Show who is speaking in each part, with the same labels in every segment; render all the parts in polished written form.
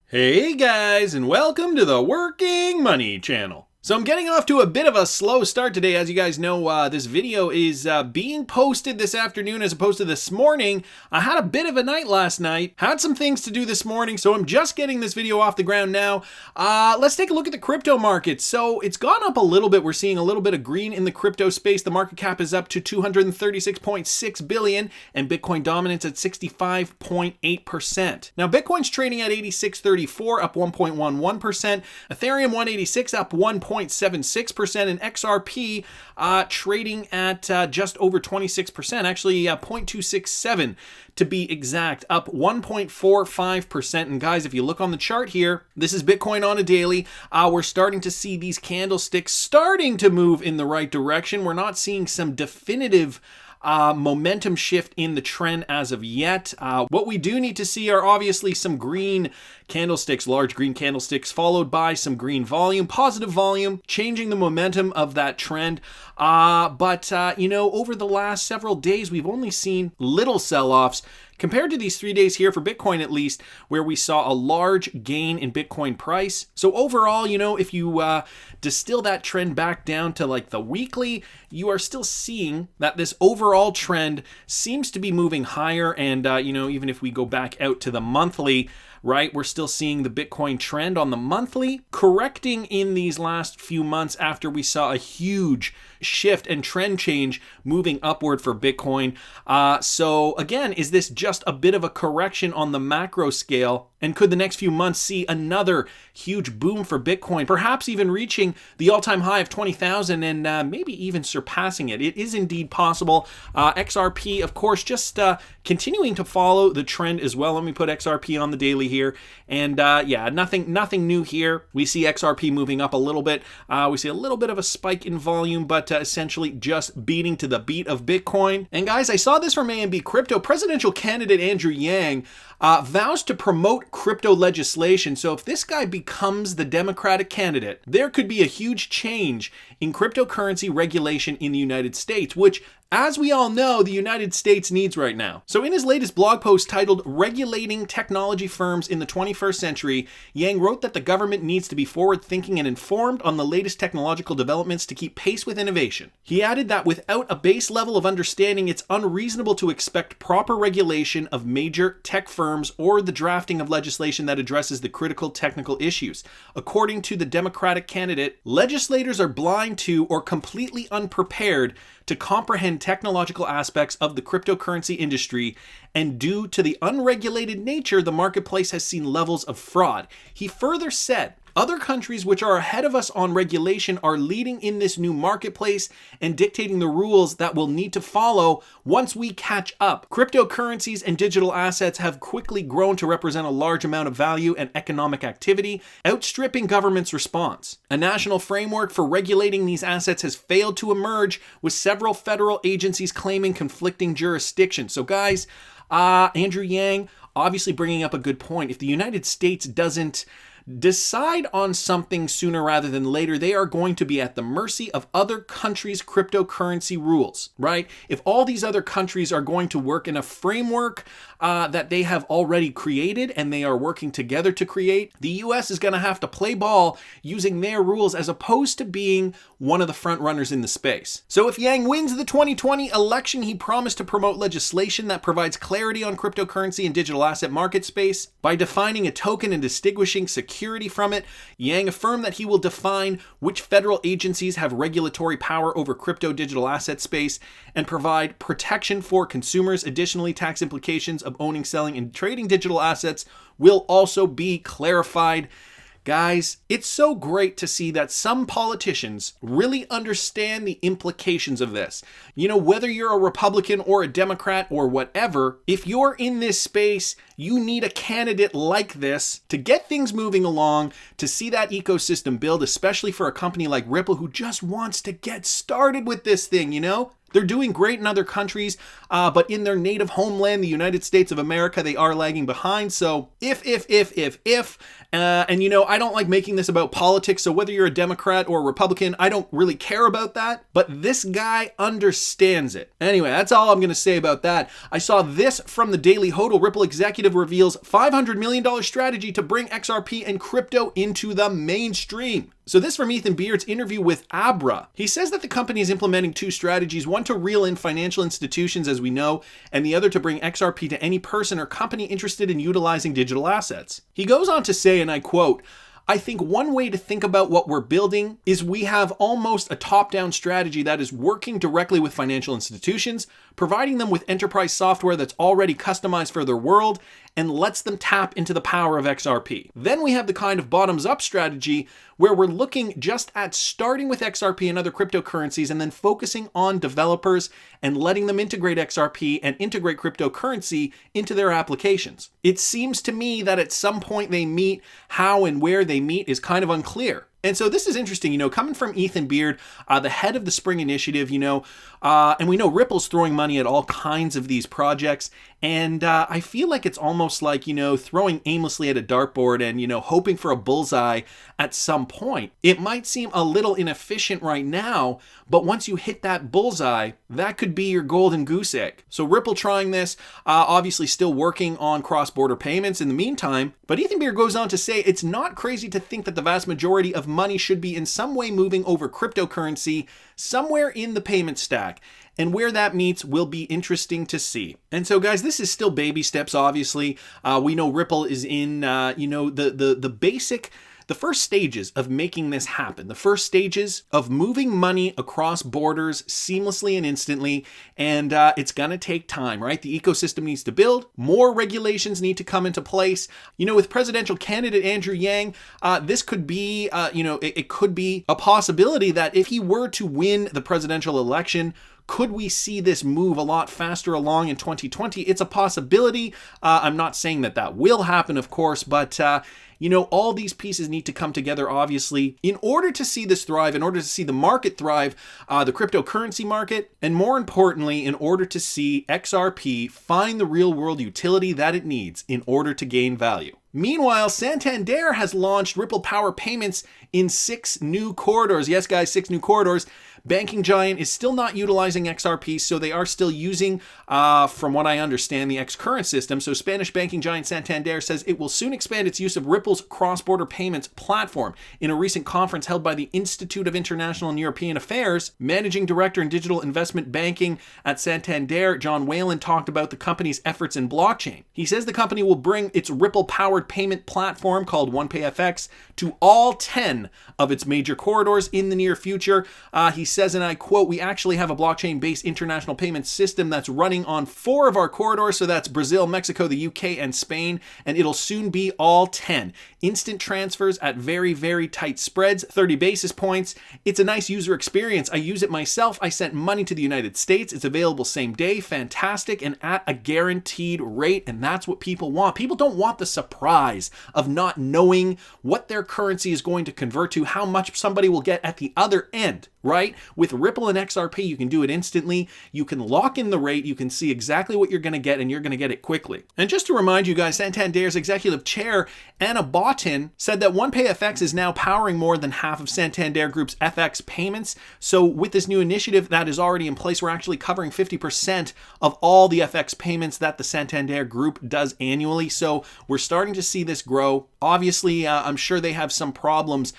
Speaker 1: Hey guys, and welcome to the Working Money channel. So I'm getting off to a bit of a slow start today. As you guys know, this video is being posted this afternoon as opposed to this morning. I had a bit of a night last night, had some things to do this morning, so I'm just getting this video off the ground now. Let's take a look at the crypto market. So it's gone up a little bit. We're seeing a little bit of green in the crypto space. The market cap is up to 236.6 billion and Bitcoin dominance at 65.8%. Now Bitcoin's trading at 86.34, up 1.11%. Ethereum 186 up 1.76%, and XRP trading at just over 26%, actually 0.267 to be exact, up 1.45%. And guys, if you look on the chart here, this is Bitcoin on a daily. We're starting to see these candlesticks starting to move in the right direction. We're not seeing some definitive momentum shift in the trend as of yet. What we do need to see are obviously some green candlesticks, large green candlesticks, followed by some green volume, positive volume, changing the momentum of that trend. But over the last several days, we've only seen little sell-offs compared to these 3 days here for Bitcoin, at least, where we saw a large gain in Bitcoin price. So overall, if you distill that trend back down to like the weekly, you are still seeing that this overall trend seems to be moving higher. And, even if we go back out to the monthly, right, we're still seeing the Bitcoin trend on the monthly correcting in these last few months after we saw a huge shift and trend change moving upward for Bitcoin. So again, is this just a bit of a correction on the macro scale? And could the next few months see another huge boom for Bitcoin, perhaps even reaching the all-time high of 20,000 and maybe even surpassing it? It is indeed possible. XRP, of course, just continuing to follow the trend as well. Let me put XRP on the daily here. And nothing new here. We see XRP moving up a little bit. We see a little bit of a spike in volume, but essentially just beating to the beat of Bitcoin. And guys, I saw this from AMB Crypto. Presidential candidate Andrew Yang vows to promote crypto legislation. So if this guy becomes the Democratic candidate, there could be a huge change in cryptocurrency regulation in the United States, which, as we all know, the United States needs right now. So in his latest blog post titled Regulating Technology Firms in the 21st Century, Yang wrote that the government needs to be forward-thinking and informed on the latest technological developments to keep pace with innovation. He added that without a base level of understanding, it's unreasonable to expect proper regulation of major tech firms or the drafting of legislation that addresses the critical technical issues. According to the Democratic candidate, legislators are blind to or completely unprepared to comprehend technological aspects of the cryptocurrency industry, and due to the unregulated nature, the marketplace has seen levels of fraud. He further said, other countries which are ahead of us on regulation are leading in this new marketplace and dictating the rules that we'll need to follow once we catch up. Cryptocurrencies and digital assets have quickly grown to represent a large amount of value and economic activity, outstripping government's response. A national framework for regulating these assets has failed to emerge, with several federal agencies claiming conflicting jurisdictions. So guys, Andrew Yang obviously bringing up a good point. If the United States doesn't decide on something sooner rather than later, they are going to be at the mercy of other countries' cryptocurrency rules, right? If all these other countries are going to work in a framework that they have already created and they are working together to create, the US is going to have to play ball using their rules as opposed to being one of the front runners in the space. So if Yang wins the 2020 election, he promised to promote legislation that provides clarity on cryptocurrency and digital asset market space by defining a token and distinguishing security from it. Yang affirmed that he will define which federal agencies have regulatory power over crypto digital asset space and provide protection for consumers. Additionally, tax implications of owning, selling, and trading digital assets will also be clarified. Guys, it's so great to see that some politicians really understand the implications of this. Whether you're a Republican or a Democrat or whatever, if you're in this space, you need a candidate like this to get things moving along, to see that ecosystem build, especially for a company like Ripple who just wants to get started with this thing, They're doing great in other countries, but in their native homeland, the United States of America, they are lagging behind. So if, and you know, I don't like making this about politics, so whether you're a Democrat or a Republican, I don't really care about that, but this guy understands it. Anyway, that's all I'm going to say about that. I saw this from the Daily Hodl. Ripple executive reveals $500 million strategy to bring XRP and crypto into the mainstream. So this from Ethan Beard's interview with Abra. He says that the company is implementing two strategies, one to reel in financial institutions, as we know, and the other to bring XRP to any person or company interested in utilizing digital assets. He goes on to say, and I quote, "I think one way to think about what we're building is we have almost a top-down strategy that is working directly with financial institutions, providing them with enterprise software that's already customized for their world and lets them tap into the power of XRP. Then we have the kind of bottoms-up strategy where we're looking just at starting with XRP and other cryptocurrencies and then focusing on developers and letting them integrate XRP and integrate cryptocurrency into their applications. It seems to me that at some point they meet. How and where they meet is kind of unclear." And so this is interesting, you know, coming from Ethan Beard, the head of the Spring Initiative, you know, and we know Ripple's throwing money at all kinds of these projects. And I feel like it's almost like, you know, throwing aimlessly at a dartboard and, you know, hoping for a bullseye at some point. It might seem a little inefficient right now, but once you hit that bullseye, that could be your golden goose egg. So Ripple trying this, obviously still working on cross-border payments in the meantime. But Ethan Beard goes on to say it's not crazy to think that the vast majority of money should be in some way moving over cryptocurrency somewhere in the payment stack. And where that meets will be interesting to see. And so, guys, this is still baby steps, obviously. We know Ripple is in, you know, the first stages of making this happen, the first stages of moving money across borders seamlessly and instantly, and it's gonna take time, right? The ecosystem needs to build, more regulations need to come into place. You know, with presidential candidate Andrew Yang, this could be, you know, it could be a possibility that if he were to win the presidential election, could we see this move a lot faster along in 2020? It's a possibility. I'm not saying that that will happen, of course, but you know, all these pieces need to come together, obviously, in order to see this thrive, in order to see the market thrive, the cryptocurrency market, and more importantly, in order to see XRP find the real-world utility that it needs in order to gain value. Meanwhile, Santander has launched Ripple Power Payments in 6 new corridors. Yes, guys, 6 new corridors. Banking giant is still not utilizing XRP, so they are still using, from what I understand, the X-Current system. So Spanish banking giant Santander says it will soon expand its use of Ripple's cross-border payments platform. In a recent conference held by the Institute of International and European Affairs, Managing Director in Digital Investment Banking at Santander, John Whalen, talked about the company's efforts in blockchain. He says the company will bring its Ripple-powered payment platform called OnePayFX to all 10 of its major corridors in the near future. He says, and I quote, "We actually have a blockchain-based international payment system that's running on 4 of our corridors, so that's Brazil, Mexico, the UK, and Spain, and it'll soon be all 10. Instant transfers at very, very tight spreads, 30 basis points. It's a nice user experience. I use it myself. I sent money to the United States. It's available same day. Fantastic, and at a guaranteed rate, and that's what people want. People don't want the surprise of not knowing what their currency is going to convert to, how much somebody will get at the other end, right? With Ripple and XRP, you can do it instantly. You can lock in the rate. You can see exactly what you're going to get, and you're going to get it quickly. And just to remind you guys, Santander's executive chair, Anna Botin, said that OnePayFX is now powering more than half of Santander Group's FX payments. So with this new initiative that is already in place, we're actually covering 50% of all the FX payments that the Santander Group does annually. So we're starting to see this grow. Obviously, I'm sure they have some problems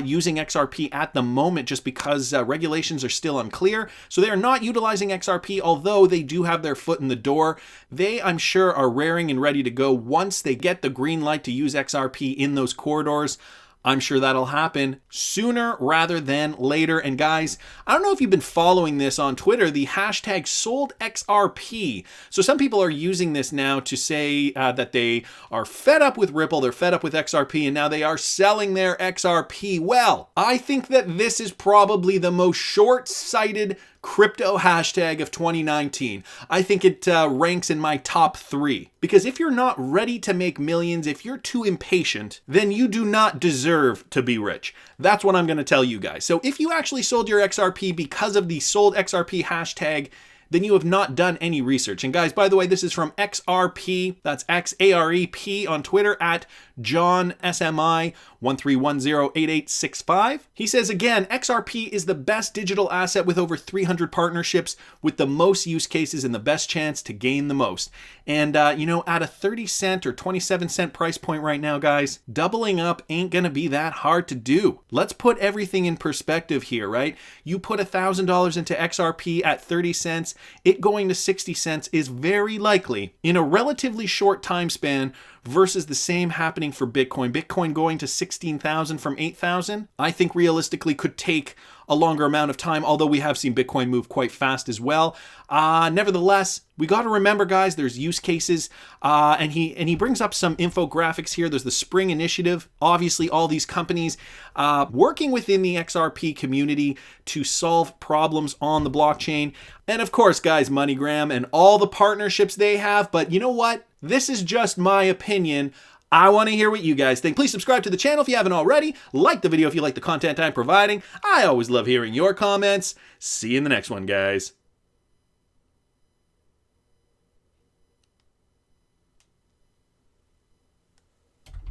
Speaker 1: using XRP at the moment just because regulations are still unclear. So they are not utilizing XRP, although they do have their foot in the door. They, I'm sure, are raring and ready to go once they get the green light to use XRP in those corridors. I'm sure that'll happen sooner rather than later. And guys, I don't know if you've been following this on Twitter, the hashtag #SoldXRP. So some people are using this now to say that they are fed up with Ripple, they're fed up with XRP, and now they are selling their XRP. Well, I think that this is probably the most short-sighted crypto hashtag of 2019. I think it ranks in my top 3. Because if you're not ready to make millions, if you're too impatient, then you do not deserve to be rich. That's what I'm going to tell you guys. So if you actually sold your XRP because of the sold XRP hashtag, then you have not done any research. And guys, by the way, this is from XRP, that's XAREP on Twitter, at John SMI 13108865. He says again, XRP is the best digital asset with over 300 partnerships, with the most use cases and the best chance to gain the most. And you know, at a 30 cent or 27 cent price point right now, guys, doubling up ain't gonna be that hard to do. Let's put everything in perspective here, right? You put $1,000 into XRP at 30 cents, it going to 60 cents is very likely in a relatively short time span versus the same happening for Bitcoin. Bitcoin going to 16,000 from 8,000, I think realistically could take a longer amount of time, although we have seen Bitcoin move quite fast as well. Nevertheless, we got to remember, guys, there's use cases, and he brings up some infographics here. There's the Spring Initiative. Obviously, all these companies working within the XRP community to solve problems on the blockchain. And of course, guys, MoneyGram and all the partnerships they have. But you know what? This is just my opinion. I want to hear what you guys think. Please subscribe to the channel if you haven't already. Like the video if you like the content I'm providing. I always love hearing your comments. See you in the next one, guys.